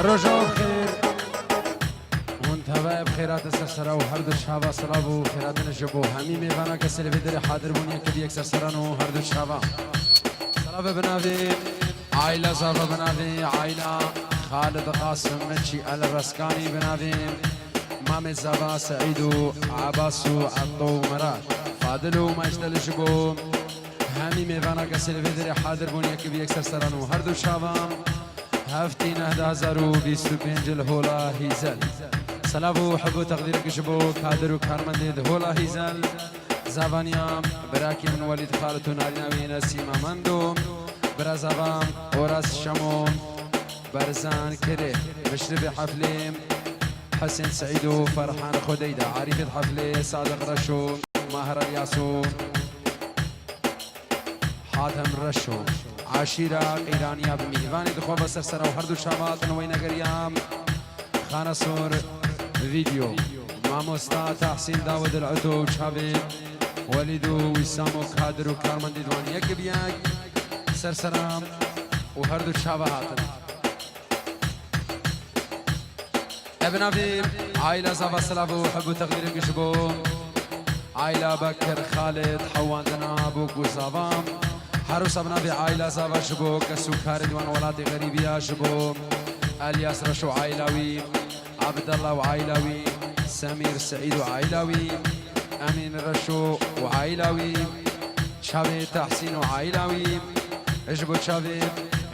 رجاء بخير منتبه بخيرات السرسرة وهردو الشعبة صلابو خيرات نجبو همي ميوانا كسر بدر حاضر بونيا كبي اكسر سرانو هردو الشعبة صلابة بنافي عائلة صافة بنافي عائلة خالد قاسم منشي الرسكاني بنافي مامي زابا سعيدو عباسو عطو مراد فادلو مجدل جبو همي ميوانا كسر بدر حاضر بونيا كبي اكسر سرانو هردو الشعبة هفتي نهدا زارو بيستو بينجل هولا هيزل سلابو حبو تقديرك شبو كادر وكارمنديد هولا هيزل زابانيام براكي من وليد خالتو ناريناوي نسيما مندو برا زابام وراس شمو برزان كري مشرب حفلي حسن سعيدو فرحان خديدة عارف الحفلي صادق رشو ماهر الياسو حاتم رشو عشيرة قيرانية بميهواني دخوا بسرسرة وهردو شامات نوين قريام خانة صور فيديو ماموستا تحسين داود العتو وشابي وليدو وسامو كادر وكارمن ديدواني يك بياك سرسرة وهردو شابهات ابن ابي عائلة زابا سلابو حبو تقدير قشبو عائلة بكر خالد حوان دنابو قوزابام حروس ابنابي عائلة زابا شبو كسو كاردوان ولاتي غريبية شبو الياس رشو عائلاوي عبد الله وعائلاوي سمير سعيد وعائلاوي امين رشو وعائلاوي شابي تحسين وعائلاوي اجبو شابي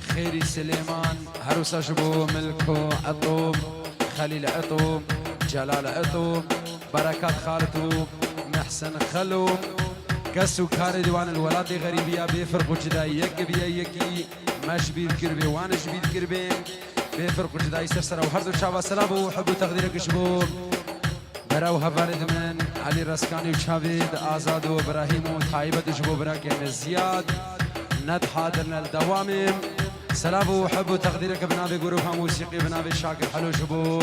خيري سليمان حروس شبو ملكو عطو خليل عطو جلال عطو بركات خالتو محسن خلو كسو كاري ديوان الولادي غريبية بيفرقو جدا يك بيا يكي ماش بيد كربي وانش بيد كربي بيفرقو جدا يسرسر وهردو شعبا سلابو وحبو تقديرك شبو براو هبارد من علي رسكاني وشابيد آزاد وابراهيم وطايبة جبو براكين زياد ند حاضرنا الدوامم سلابو وحبو تقديرك بنابي قروفها موسيقي بنابي شاكر حلو شبو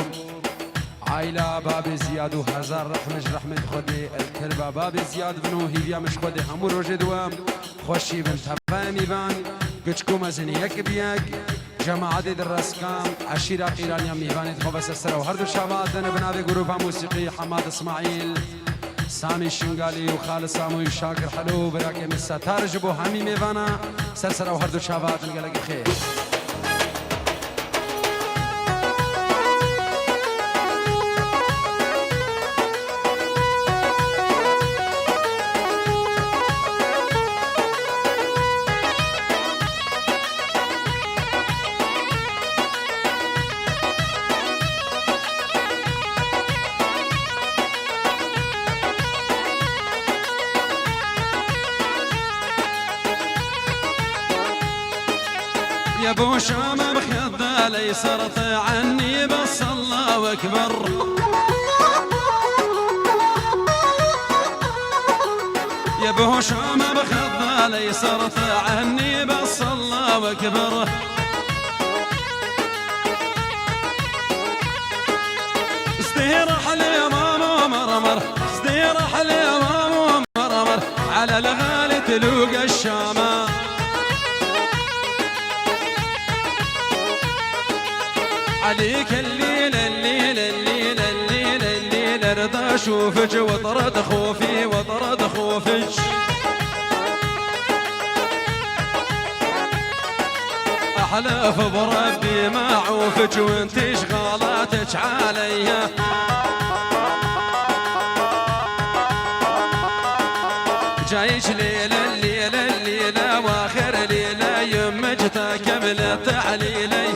عائلة بابي زياد وهزار رحمج رحمة خودي الكربة بابي زياد بنو هيفيا مش خودي همو روجي دوام خوشي بن تفاهمي بان قچكو مزني يك بيك جماعة دي الرسكام عشيرة قيرانيا ميباني تخوف السرسرة وهردو شابات دنا بنابي قروفها موسيقي حماد اسماعيل سامي الشنغالي وخالد ساموي شاكر حلو براكي مسا تارجبو همي ميبانا سرسرة وهردو شابات نقلق بخير يا ابو شام بخذ لي صرت عني بس الله اكبر يا ابو شام بخذ لي صرت عني بس الله اكبر استيرح لي ماما مرمر استيرح لي ماما مرمر على الغالي تلوق الشامه عليك الليل الليل الليل الليل الليل ارضى اشوفك وطرد خوفي وطرد خوفك احلف بربي ما اعوفك وانت شغالاتك عليا جايش ليلة الليلة الليلة واخر ليلة يمك تكملت تعليلي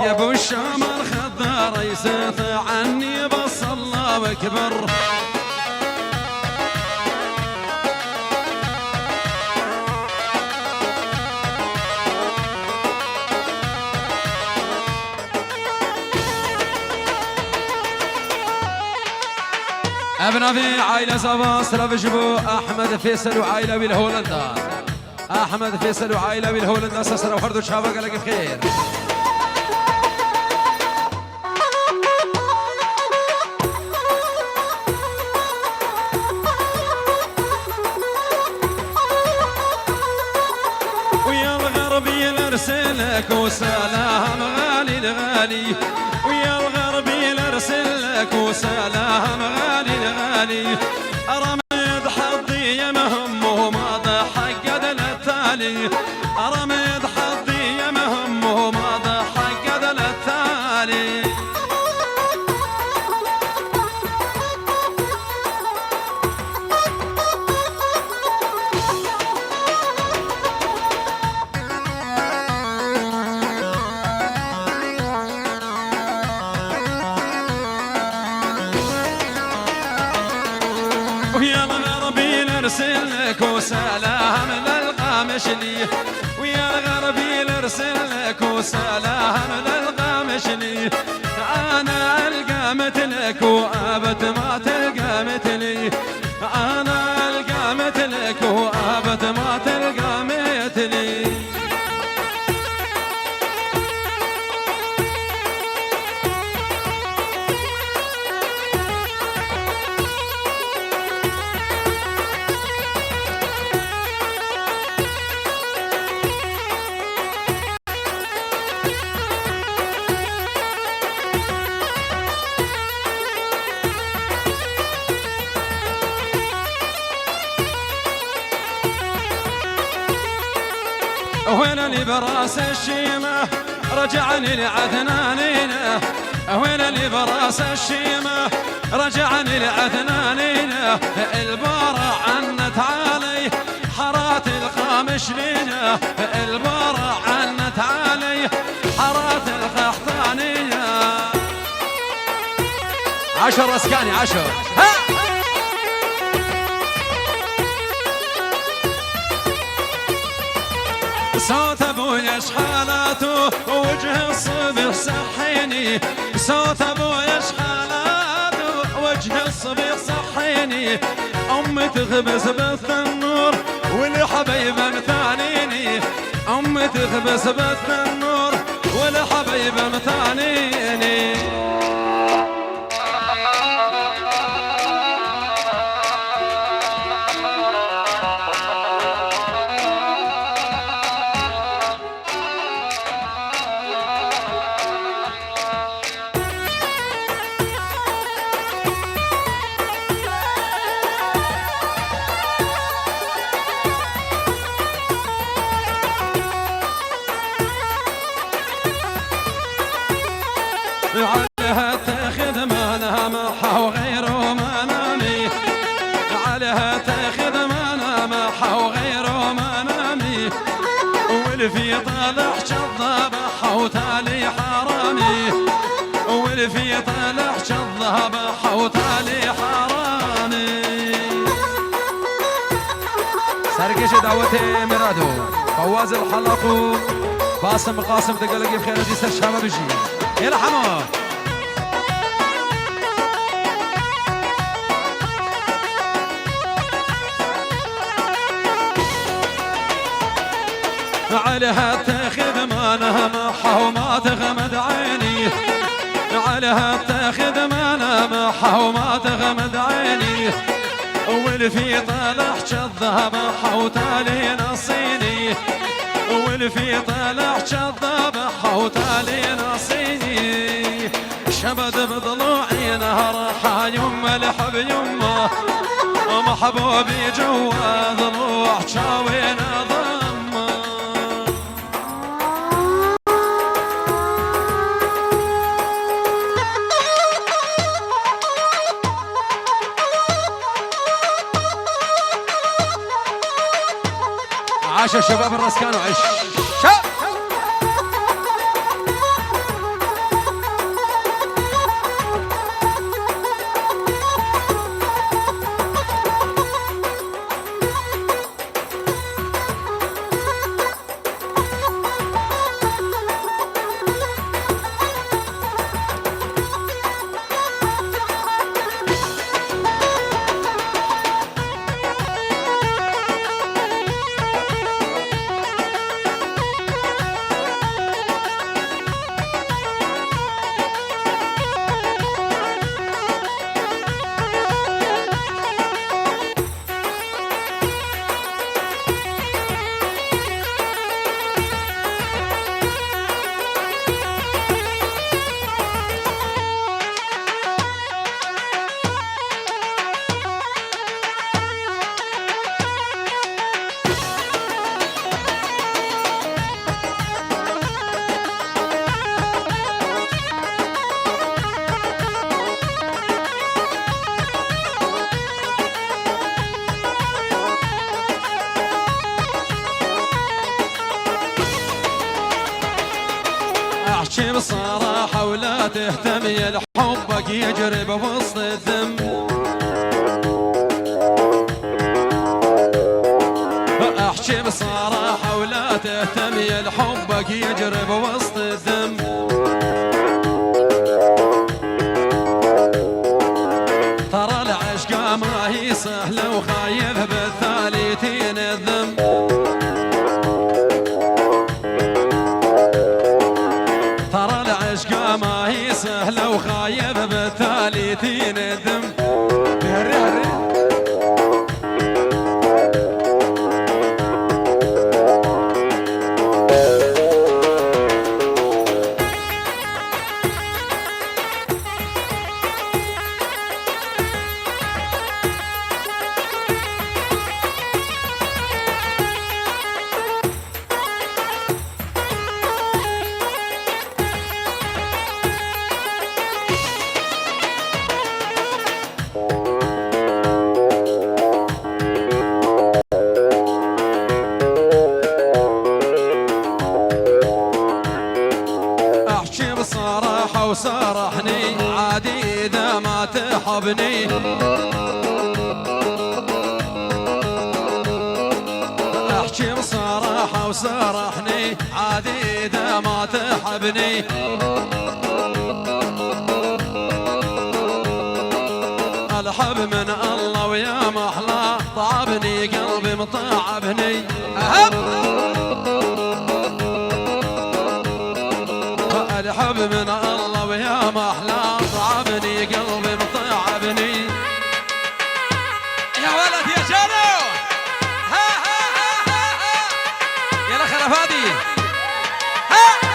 يا ابو الشام الخضار يسيط عني بس الله اكبر ابن ابي عائله صبا سلام جبو احمد فيصل وعائله بالهولندا احمد فيصل وعائله بالهولندا سسر وحردو شابك لك بخير لك وسلام غالي الغالي، ويا الغربي ارسل لك وسلام غالي الغالي. رميد حظي يمهم وما ضحك قد التالي، رميد حظي يمهم وما ضحك قد التالي. ويا الغربي نرسل لك وسلام للقامشلي، ويا الغربي نرسل لك وسلام للقامشلي. انا القى مثلك وابد ما تلقى مثلي، انا القى مثلك وابد ما تلقى مثلي. وين اللي براس الشيمة رجعني لعدنانينا، وين اللي براس الشيمة رجعني لعدنانينا. البارع عنت علي حرات القامش لينا، البارع عنت علي حرات القحطانية. 10 اسكاني 10 صوت ابويا شحالاته وجه الصبح صحيني، صوت ابويا شحالاته وجه الصبح صحيني. امي تخبز بالتنور والحبيبه مثانيني، امي تخبز بالتنور والحبيبه مثانيني. عليها تاخذ ما نامح وغيره ما نامي، عليها تاخذ ما نامح وغيره ما نامي. والفي طالع شضابح وتالي حرامي، والفي طالع شضابح وتالي حرامي. سرقش دعوتي مرادو فواز الحلقو باسم قاسم تقلقي بخير دي سر شباب بيجي يلا حمو. عليها تاخذ ما نامح وما تغمد عيني، عليها تاخذ ما نامح وما تغمد عيني. والفي طالع شذابح وتالي نصيني، والفي طالع شذابح وتالي نصيني. شبد بضلوعي نهر يما لحب يما، محبوبي جوا ضلوع شاوين ضمه. عاش الشباب الرسكان وعش شاب. احكي بصراحة ولا تهتمي حبك يجري بوسط الدم احكي بصراحة ولا تهتمي حبك يجري بوسط الدم ترى العشقة ما هي سهلة وخايف بالثالي تنذم ترى العشقة ما هي سهلة وخايف بالتالي تندم هري هري وصرحني عادي إذا ما تحبني احكي بصراحة وصرحني عادي إذا ما تحبني الحب من الله ويا محلى طعبني قلبي مطعبني الحب من الله ويا محلى طعبني قلبي مطعبني يا ولد يا جانو ها ها ها ها ها يلا خلفادي ها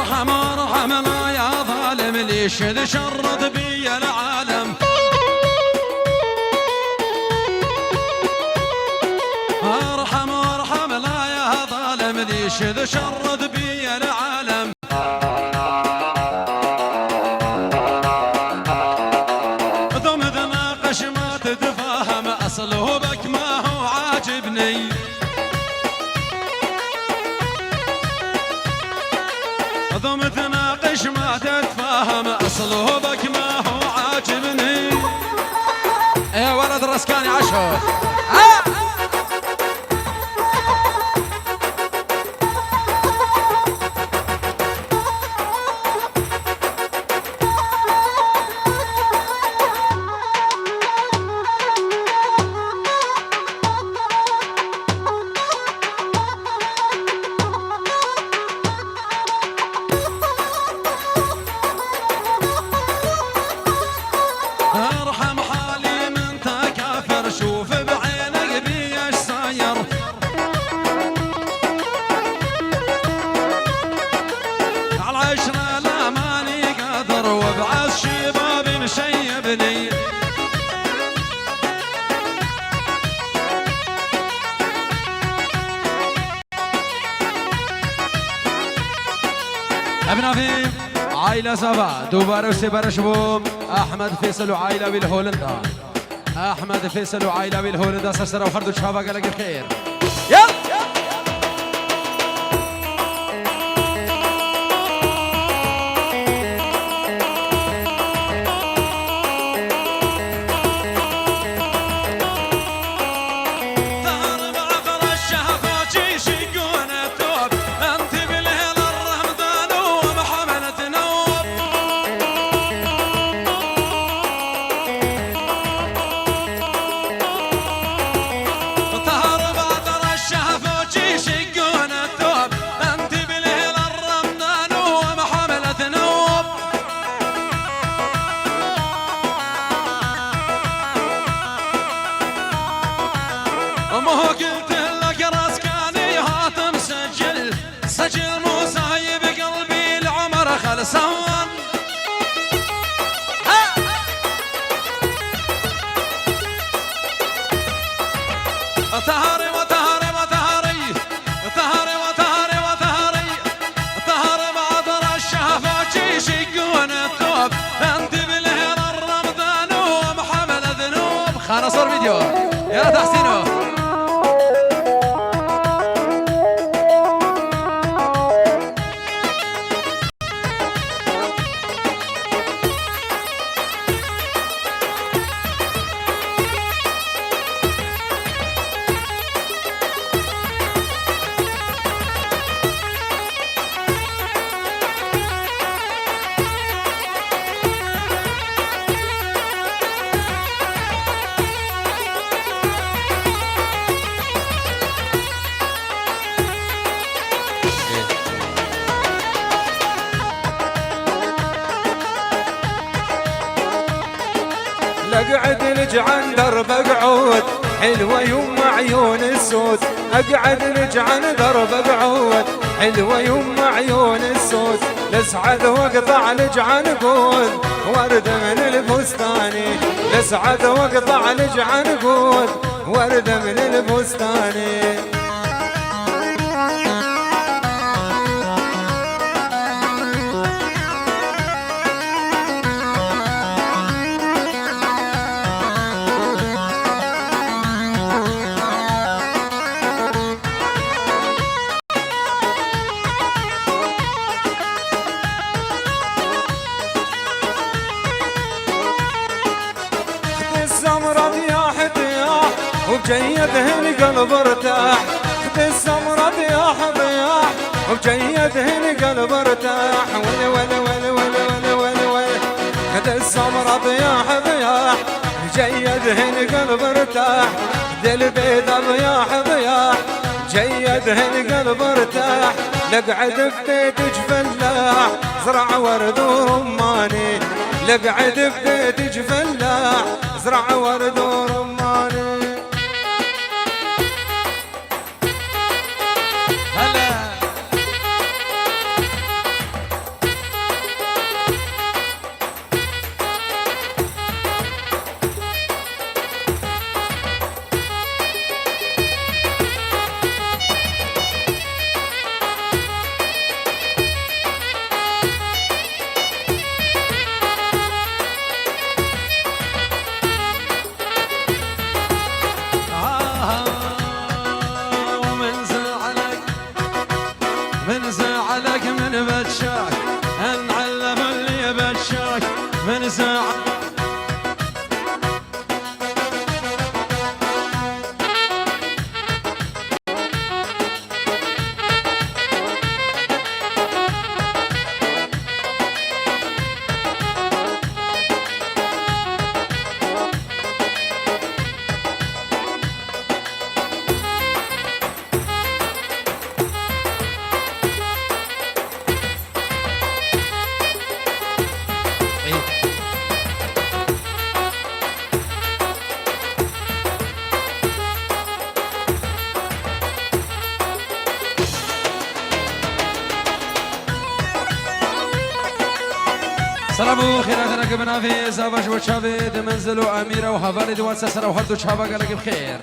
ارحم لا يا ظالم ليش شرد بي العالم ارحم لا يا ظالم ليش شرد بي العالم ذم ذناقش ما تتفاهم اصله بك ما هو عاجبني ضم تناقش ما تتفاهم اصله بك ما هو عاجبني يا ولد رسكاني عشر ارحم حالي من تكافر شوف بعينك بي ايش صاير على عشرة لا ماني قادر وبعز شباب مشيبني ابن عفيف عائلة زبا دوباره وسبرش بوم احمد فيصل وعائلة بالهولندا احمد فيصل وعائلة بالهولندا سرسرة وفردو شابا قالك الخير يلا يا تحسينو اقعد لجعن درب اقعود حلوه يم عيون السود اقعد لجعن درب اقعود حلوه يم عيون السود لسعد واقطع لجعن قود ورد من البستاني لسعد واقطع لجعن قود ورد من البستاني وبجيده القلب ارتاح خذ السمرة ضياح ضياح وبجيده القلب ارتاح ولا ولا ولا ولا ولا ولا ولا خذ السمرة ضياح ضياح بجيده القلب ارتاح خذ البيضة ضياح ضياح جيده القلب ارتاح لقعد ببيتك فلاح زرع ورد ورماني لقعد ببيتك فلاح زرع ورد ورماني من زعلك من بتشاك انعلم اللي بتشاك من زعلك سلامو خيراتنا قبنا في زابش وشابد منزلوا أميرة وحفالد واتسسر وحدو شابا قالك بخير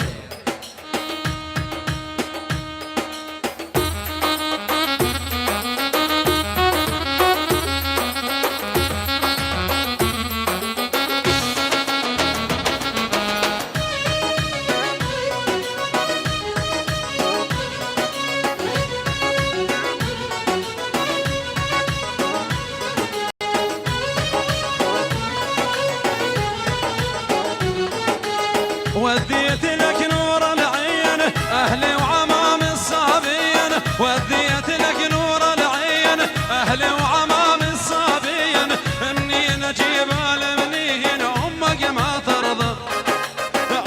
وديت لك نور العين أهلي وعمام الصابين وديت لك نور العين أهلي وعمام الصابين إني نجيب المنين أمك ما ترضى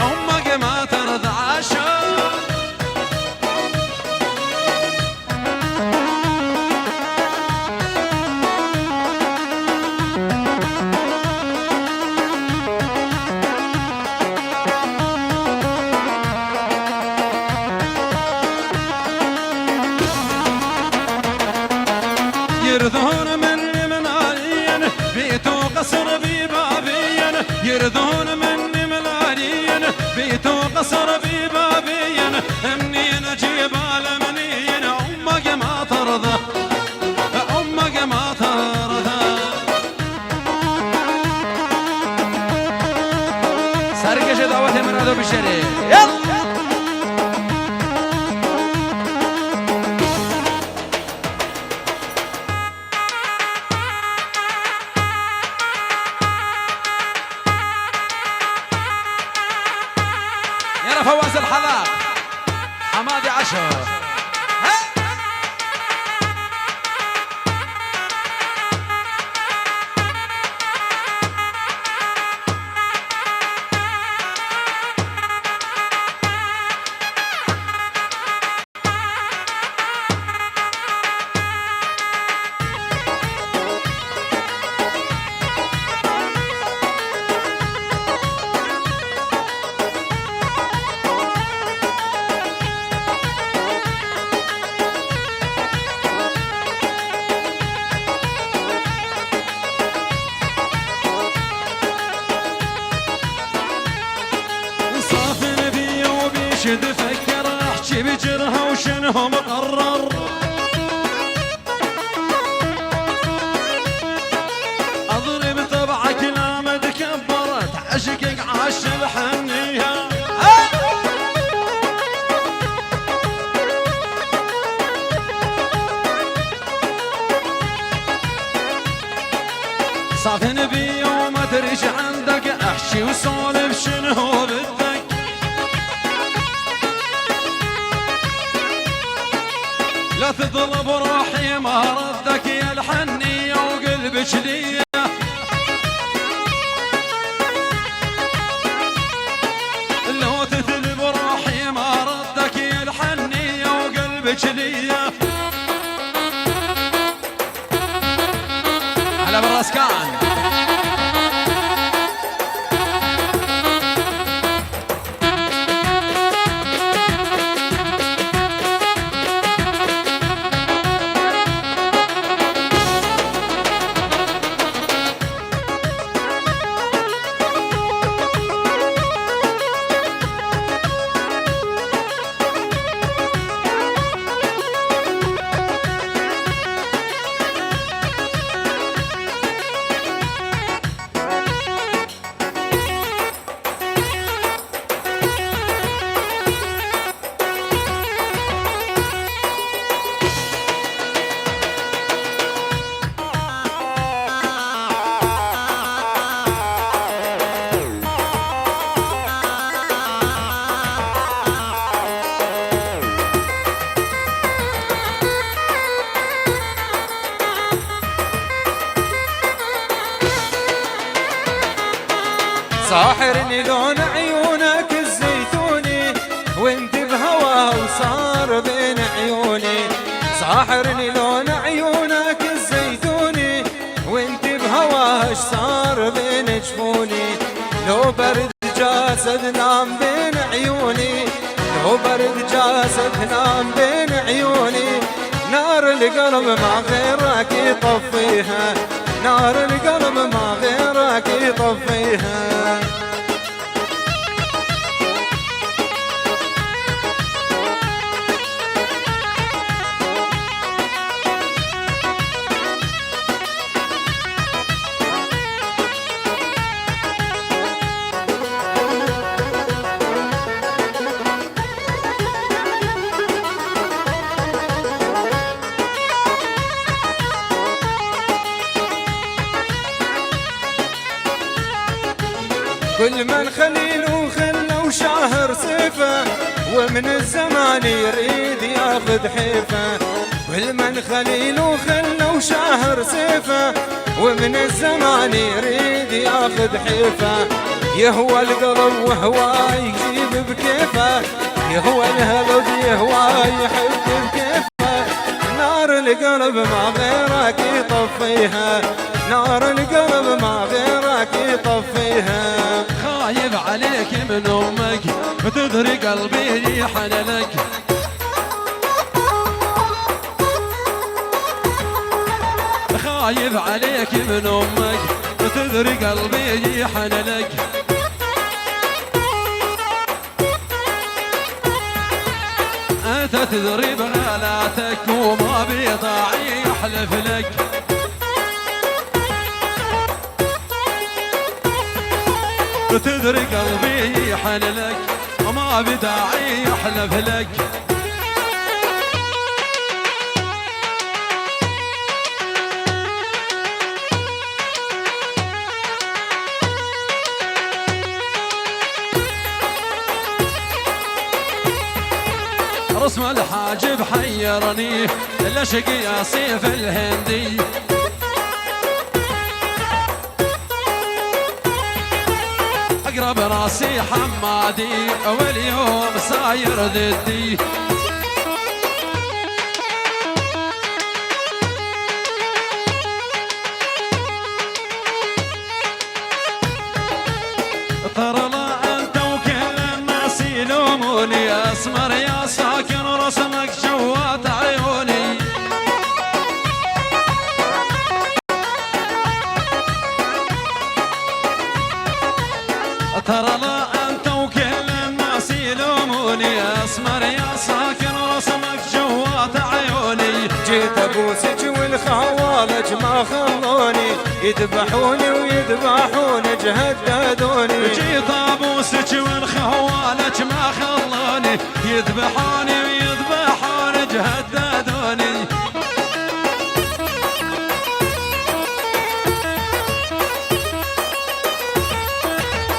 أمك ما ترضى عشان يرضون مني من عليين بيتو قصر ببابين يرضون مني من عليين بيتو قصر ببابين اني نجيب المنين امك ما ترضى امك ما ترضى سرقش دعوة من هذا بالشريك يلا وشنو مقرر اضرب طبعك لا ما تكبرت عشقك عاش الحنيه صاف نبي وما تريش عندك احشي وسولف شنو بدك لا تضرب روحي ما ردك يا الحنية وقلبك ليا لو تثلب روحي ما ردك يا الحنية وقلبك ليا على براسكان ساحرني لون عيونك الزيتوني وانت بهواه وصار بين عيوني ساحرني لون عيونك الزيتوني وانت بهواه صار بين جفوني لو برد جاسد نام بين عيوني لو برد جاسد نام بين عيوني نار القلب ما غيرك يطفيها نار القلب ما غيرك يطفيها كل من خليل وخله وشاهر سيفه ومن الزمان يريد ياخذ حيفه كل من خليل وخله وشاهر سيفه ومن الزمان يريد ياخذ حيفه يهوى القلب وهوى يجيب بكيفه يهوى الهلب يهوى يحب بكيفه نار القلب ما غيرك يطفيها نار القلب ما غيرك يطفيها خايف عليك من امك وتدري قلبي يحن لك خايف عليك من امك وتدري قلبي يحن لك انت تدري بغلاتك وما بيطاعي يحلف لك تدري قلبي يحن لك وما بداعي يحلف لك رسم الحاجب حيرني الاشق يا سيف الهندي اقرب راسي حمادي واليوم صاير ضدي ترى لا انت وكل الناس يلوموني اسمر يا ساكن رسمك جوات عيوني ترى لا انت وكل الناس يلوموني اسمر يا ساكن خوالج ما خلوني يذبحوني ويذبحونك هددوني جي طابوسك والخوالج ما خلوني يذبحوني ويذبحونك هددوني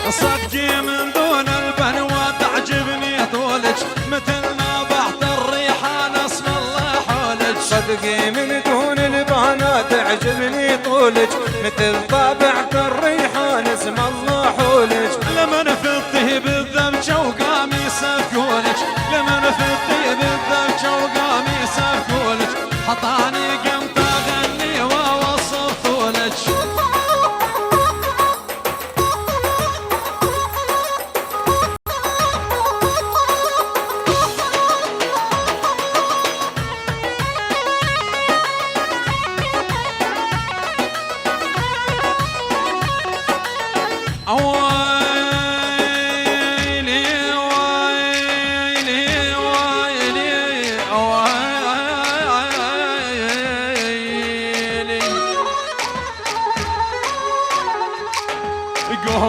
صدقي من دون البنوة تعجبني طولك مثل ما بحت الريحان اسم الله حولك صدقي من دون البنات تعجبني طولك مثل طابعة الريحان اسم الله حولك لمن فضتي بالذبجة وقامي سفكولك لمن فضتي بالذبجة وقامي سفكولك حطاني قمت اغني واوصف طولك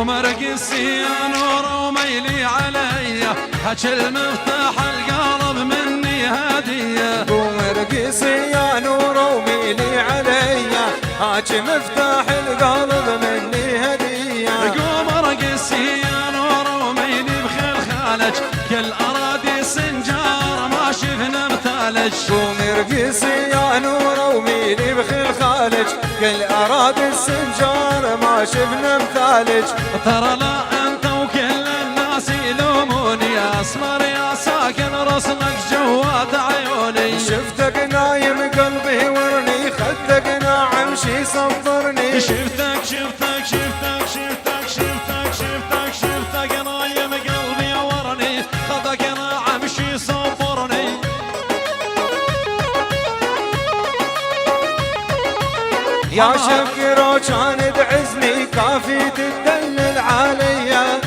قوم ارقصي يا نور وميلي علي هاك المفتاح القلب مني هديه قوم ارقصي يا نور وميلي علي هاك مفتاح القلب مني هديه قوم ارقصي يا نور وميلي بخيل خالك كل اراضي سنجار ما شفنا مثالك قوم ارقصي يا نور وميلي بخيل خالك كل اراضي السنجار ما شفنا مثالك ترى لا انت وكل الناس يلوموني يا اسمر يا ساكن رسمك جوات عيوني شفتك نايم قلبي ورني خدك ناعم شي صبرني شفتك شفتك شفتك شفتك شفتك شفتك شفتك نايم قلبي ورني خدك ناعم شي صبرني يا شكرو كان تعزني كافي تدلل عليا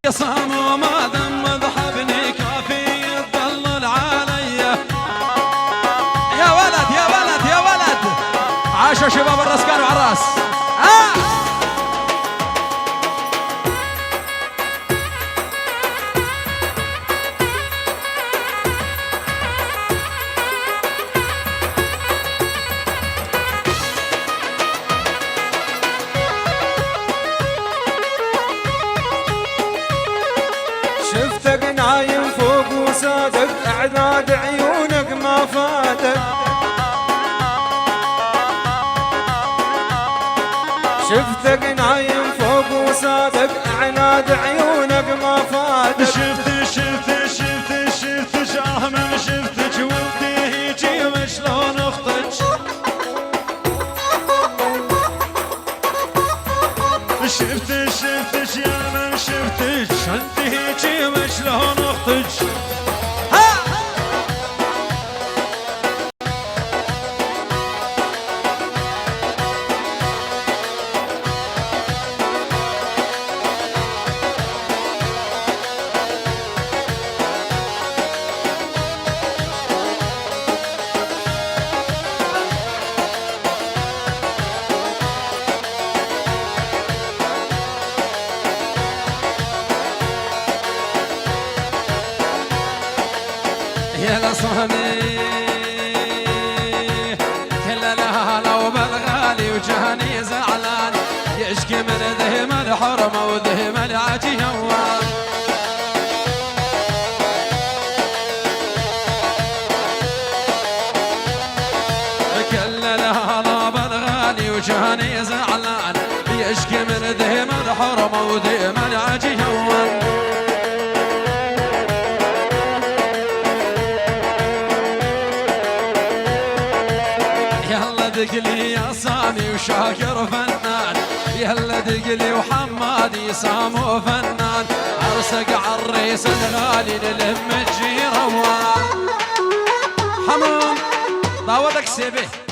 يا صامو ما دم ذهبني كافي يتدلل عليا يا ولد يا ولد يا ولد عاشوا شباب الراس كانوا على الراس شفتك نايم فوق وسادك اعداد عيونك ما فاتك شفتك نايم فوق وسادك اعناد عيونك ما فاتك شفت شاه من شفتك ولدي هيجي وشلون اختك شفتك يا من شفتك انت هيجي وشلون اختك يا لصهمي كل الهلا وبالغالي وجهني زعلان يشكي من ذهم الحرمه وذهم العجي هوان كل الهلا بالغالي وجهني زعلان يشكي من ذهم الحرمه وذهم العجي هوان دقلي يا سامي وشاكر فنان يلا دقلي وحمادي سامو فنان ارسق عالريس الغالي نلم الجيره حمام ضاودك سيبه